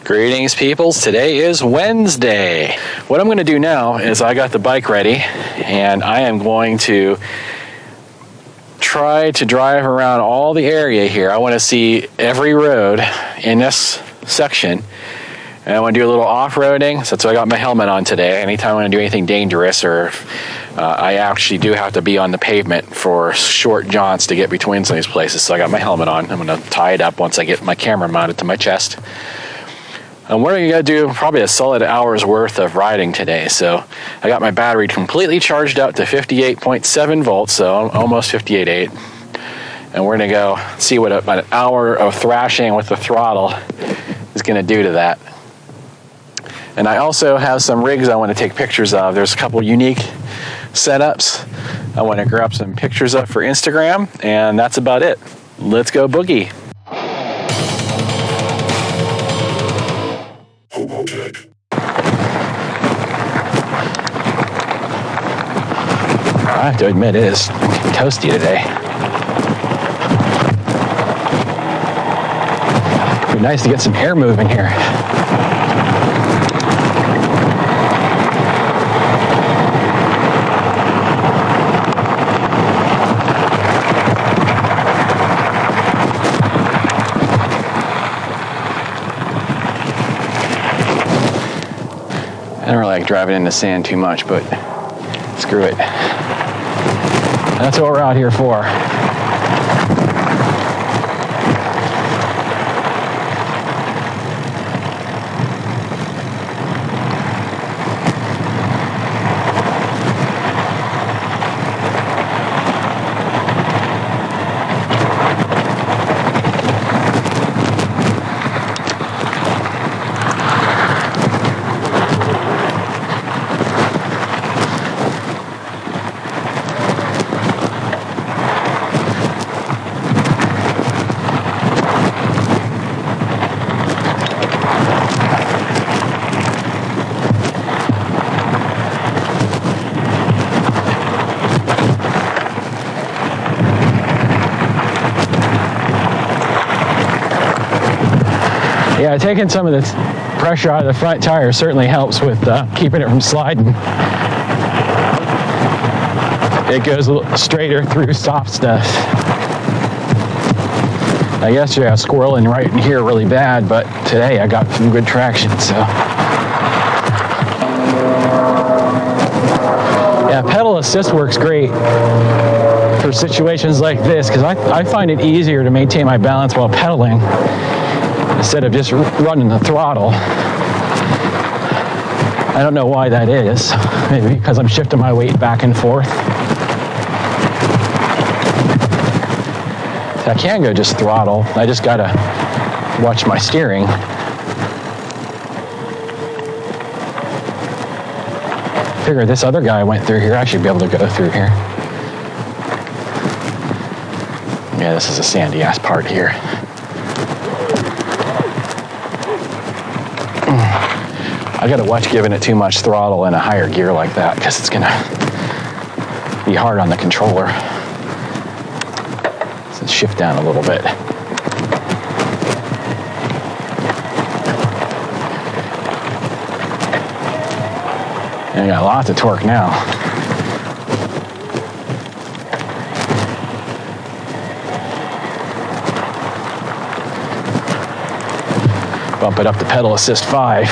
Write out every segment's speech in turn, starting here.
Greetings, peoples. Today is Wednesday. What I'm going to do now is I got the bike ready and I am going to try to drive around all the area here. I want to see every road in this section. And I want to do a little off-roading. So that's why I got my helmet on today. Anytime I want to do anything dangerous, or I actually do have to be on the pavement for short jaunts to get between some of these places. So I got my helmet on. I'm going to tie it up once I get my camera mounted to my chest. And we're going to do probably a solid hour's worth of riding today. So I got my battery completely charged up to 58.7 volts, so almost 58.8. And we're going to go see what about an hour of thrashing with the throttle is going to do to that. And I also have some rigs I want to take pictures of. There's a couple unique setups I want to grab some pictures of for Instagram, and that's about it. Let's go boogie. HOBOTECH. I have to admit, it is toasty today. It'd be nice to get some air moving here. I don't really like driving in the sand too much, but screw it. That's what we're out here for. Yeah, taking some of the pressure out of the front tire certainly helps with keeping it from sliding. It goes a little straighter through soft stuff. I guess I was squirreling right in here really bad, but today I got some good traction, so. Yeah, pedal assist works great for situations like this, because I find it easier to maintain my balance while pedaling instead of just running the throttle. I don't know why that is. Maybe because I'm shifting my weight back and forth. I can go just throttle. I just gotta watch my steering. Figure this other guy went through here. I should be able to go through here. Yeah, this is a sandy ass part here. I gotta watch giving it too much throttle in a higher gear like that, because it's gonna be hard on the controller. So let's shift down a little bit. And I got lots of torque now. Bump it up to pedal assist 5.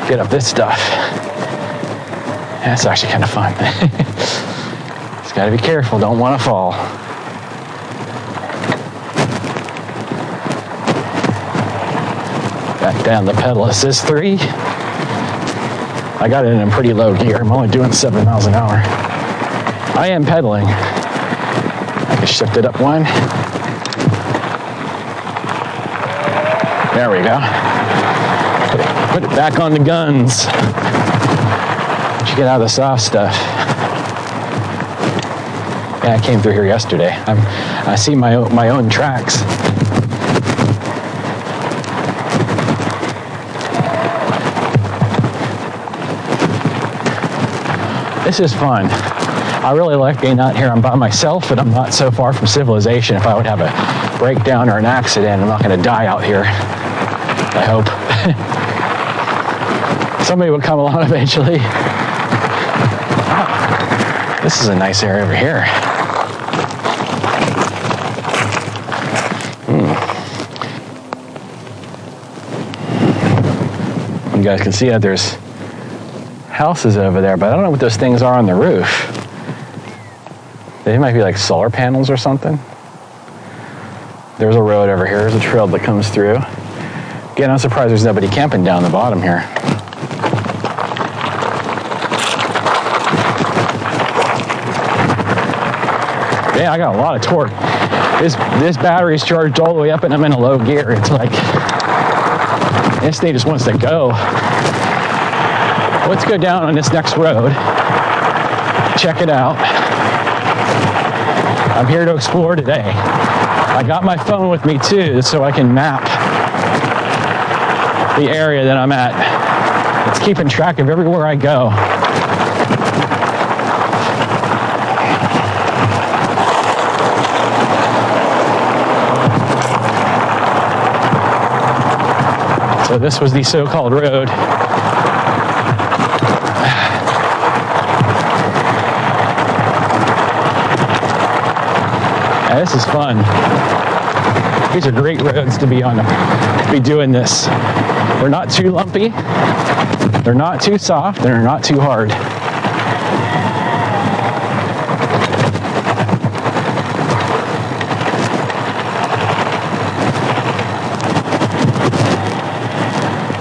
Get up this stuff. That's actually kind of fun. Just gotta be careful, don't want to fall. Back down the pedal assist 3. I got it in a pretty low gear. I'm only doing 7 miles an hour. I am pedaling. I can shift it up 1. There we go. Put it back on the guns. Once you get out of the soft stuff. Yeah, I came through here yesterday. I see my own tracks. This is fun. I really like being out here. I'm by myself, but I'm not so far from civilization. If I would have a breakdown or an accident, I'm not going to die out here. I hope. Somebody will come along eventually. Oh, this is a nice area over here. You guys can see that there's houses over there, but I don't know what those things are on the roof. They might be like solar panels or something. There's a road over here. There's a trail that comes through. Again, I'm surprised there's nobody camping down the bottom here. Yeah, I got a lot of torque. This battery's charged all the way up and I'm in a low gear. It's like, this thing just wants to go. Let's go down on this next road. Check it out. I'm here to explore today. I got my phone with me too, so I can map the area that I'm at. It's keeping track of everywhere I go. So this was the so-called road. Yeah, this is fun. These are great roads to be on, to be doing this. They're not too lumpy, they're not too soft, they're not too hard.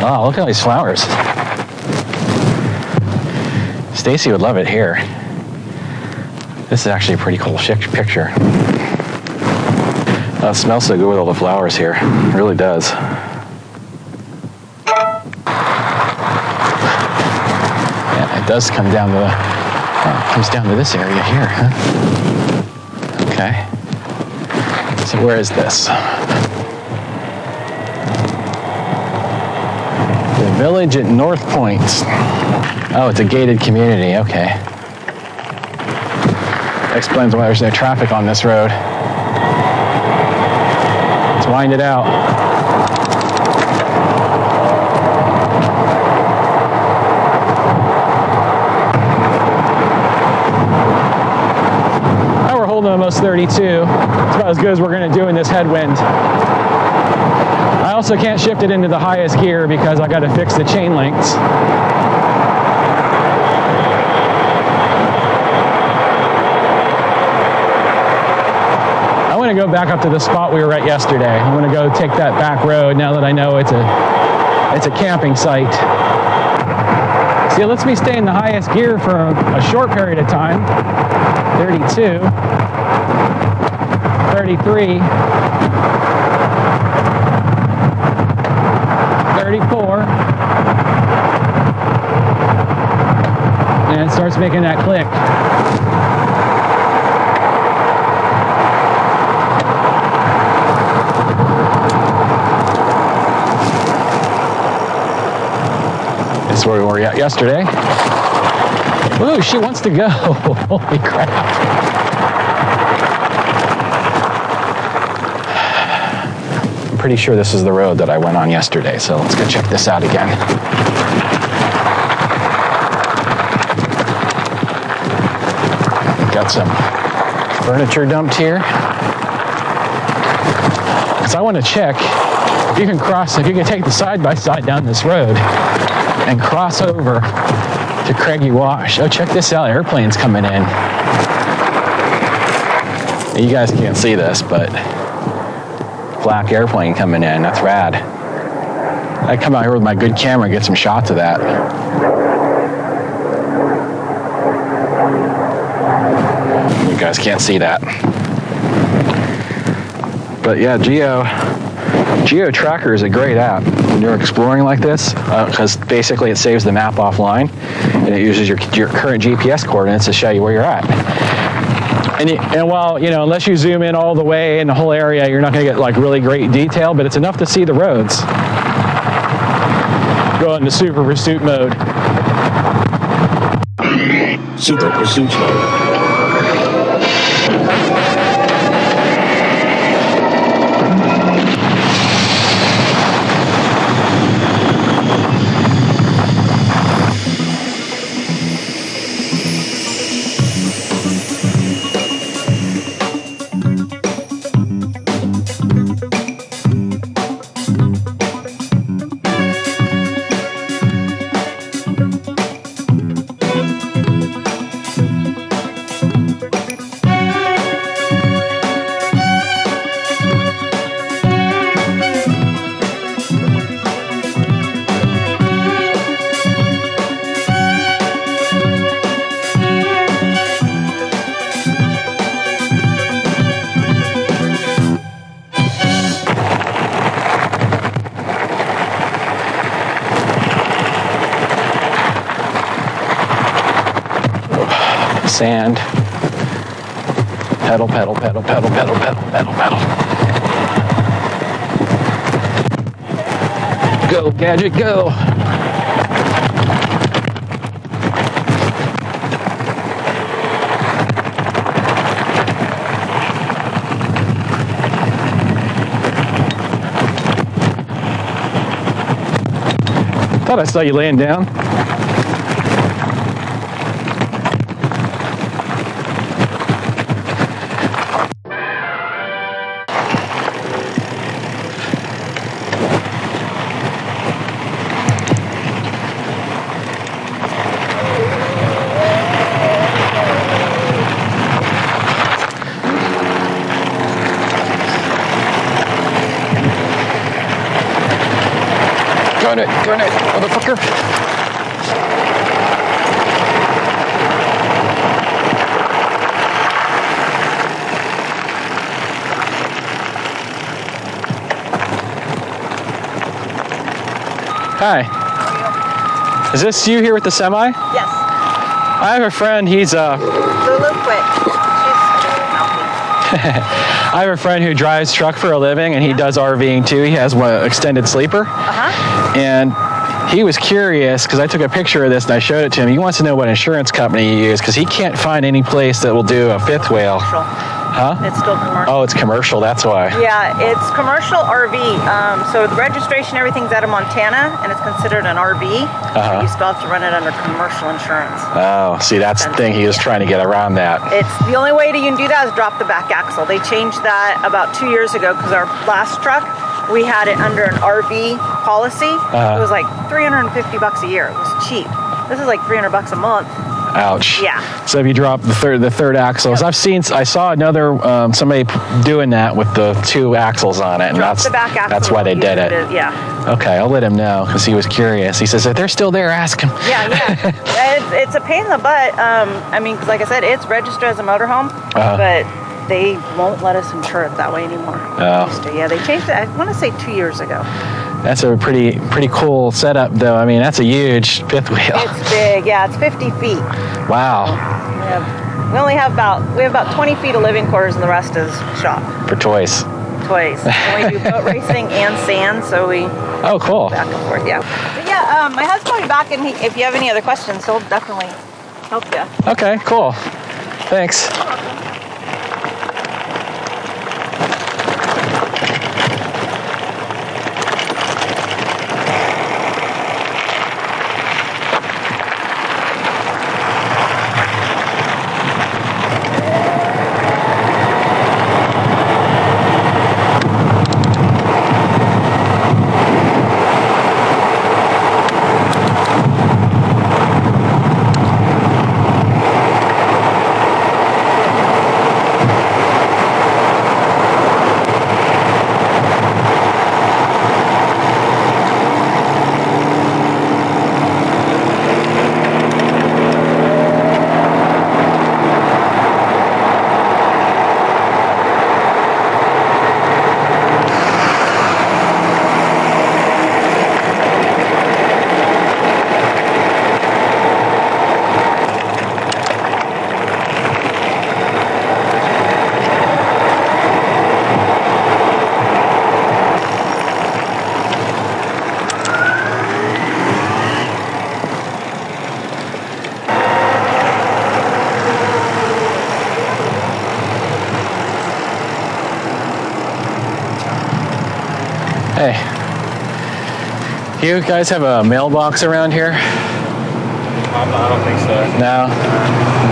Wow, look at all these flowers. Stacy would love it here. This is actually a pretty cool picture. It smells so good with all the flowers here. It really does. Yeah, it does come down to comes down to this area here, huh? Okay. So where is this? The village at North Point. Oh, it's a gated community. Okay. Explains why there's no traffic on this road. Let's wind it out. Now we're holding almost 32. It's about as good as we're going to do in this headwind. I also can't shift it into the highest gear because I got to fix the chain links. I'm going to go back up to the spot we were at yesterday. I'm going to go take that back road now that I know it's a camping site. See, it lets me stay in the highest gear for a short period of time. 32, 33, 34, and it starts making that click. This is where we were at yesterday. Ooh, she wants to go. Holy crap. I'm pretty sure this is the road that I went on yesterday, so let's go check this out again. Got some furniture dumped here. So I want to check if you can cross, if you can take the side-by-side down this road and cross over to Craigie Wash. Oh, check this out, airplanes coming in. You guys can't see this, but black airplane coming in, that's rad. I come out here with my good camera and get some shots of that. You guys can't see that. But yeah, Geo Tracker is a great app when you're exploring like this, because basically it saves the map offline and it uses your current GPS coordinates to show you where you're at. And while, you know, unless you zoom in all the way in the whole area, you're not going to get like really great detail, but it's enough to see the roads. Go into super pursuit mode. Super pursuit mode. sand. Pedal, pedal, pedal, pedal, pedal, pedal, pedal, pedal. Go, Gadget, go. Thought I saw you laying down. Darn it, motherfucker. Hi. Is this you here with the semi? Yes. I have a friend, he's Lulu quit. I have a friend who drives truck for a living, and he does RVing too. He has one extended sleeper. And he was curious because I took a picture of this and I showed it to him. He wants to know what insurance company you use because he can't find any place that will do a fifth wheel. Commercial. Huh? It's still commercial. Oh, it's commercial, that's why. Yeah, it's commercial RV. So the registration, everything's out of Montana, and it's considered an RV. So you still have to run it under commercial insurance. Oh, see, that's the thing. He was trying to get around that. It's the only way that you can do that is drop the back axle. They changed that about 2 years ago because our last truck, we had it under an RV policy. It was like $350 a year. It was cheap. This is like $300 a month. Ouch. Yeah. So if you drop the third axle, I saw another somebody doing that with the two axles on it, and Drop the back axle, that's why they did it. Yeah. Okay, I'll let him know because he was curious. He says if they're still there, ask him. Yeah. It's a pain in the butt. I mean, 'cause like I said, it's registered as a motorhome, but they won't let us insure it that way anymore. Oh. Yeah, they changed it. I want to say 2 years ago. That's a pretty cool setup, though. I mean, that's a huge fifth wheel. It's big. Yeah, it's 50 feet. Wow. We have about 20 feet of living quarters, and the rest is shop. For toys. Toys. And we do boat racing and sand, so we. Oh, cool. Back and forth, yeah. But yeah, my husband will be back, and if you have any other questions, he'll definitely help you. Okay, cool. Thanks. Hey, do you guys have a mailbox around here? I don't think so. No?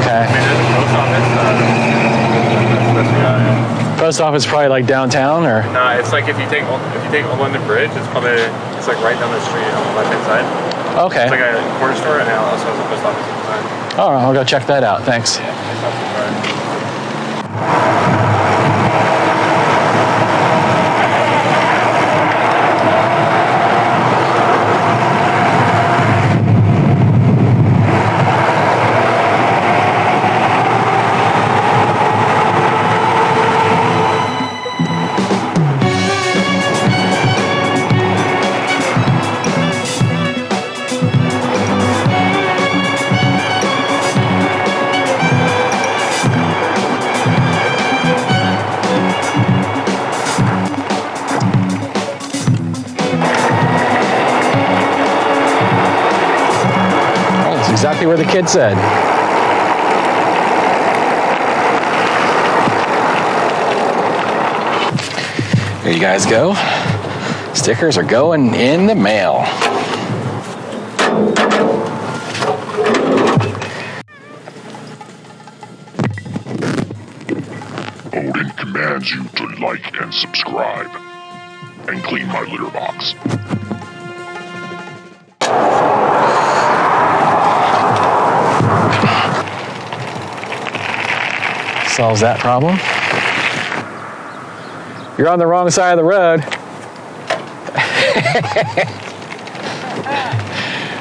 Okay. I mean, there's a post office. That's the guy. Post office probably like downtown, or? No, it's like if you take Old London Bridge, it's like right down the street on the left-hand side. Okay. It's like a corner store, and it also has a post office inside. All right, I'll go check that out. Thanks. Yeah, it's not too far. exactly where the kid said. There you guys go. Stickers are going in the mail. Odin commands you to like and subscribe, and clean my litter box. Solves that problem. You're on the wrong side of the road.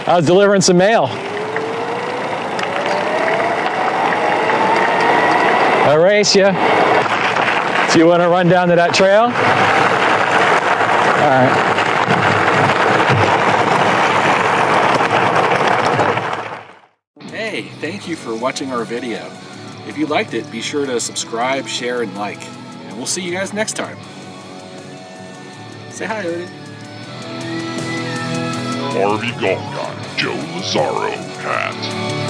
I was delivering some mail. I'll race you. So you want to run down to that trail? All right. Hey, thank you for watching our video. If you liked it, be sure to subscribe, share, and like. And we'll see you guys next time. Say hi, Odin. RV Golf Guy Joe Lazaro hat.